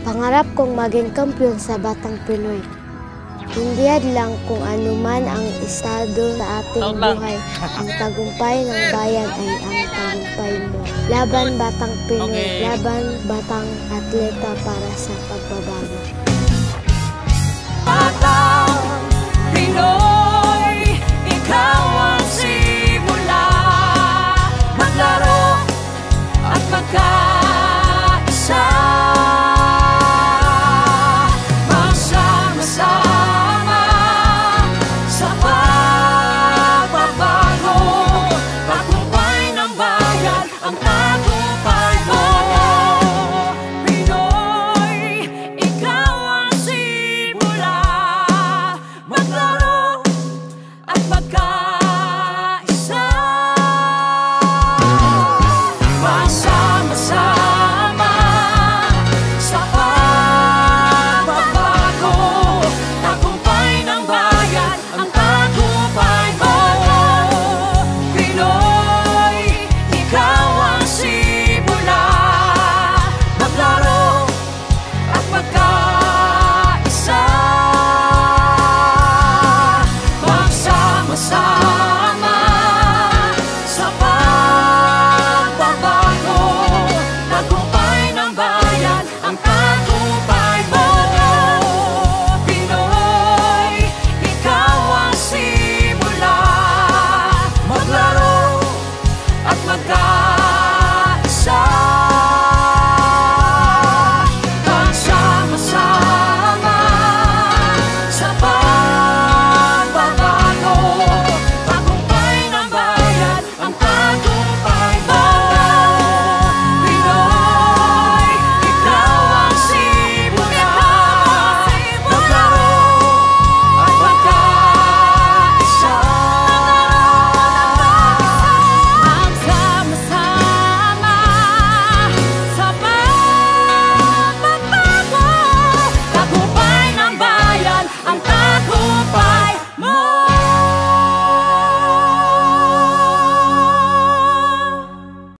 Pangarap kong maging kampiyon sa Batang Pinoy. Hindi lang kung ano man ang estado sa ating buhay, ang tagumpay ng bayan ay ang tagumpay mo. Laban Batang Pinoy, laban Batang Atleta para sa pagbabago.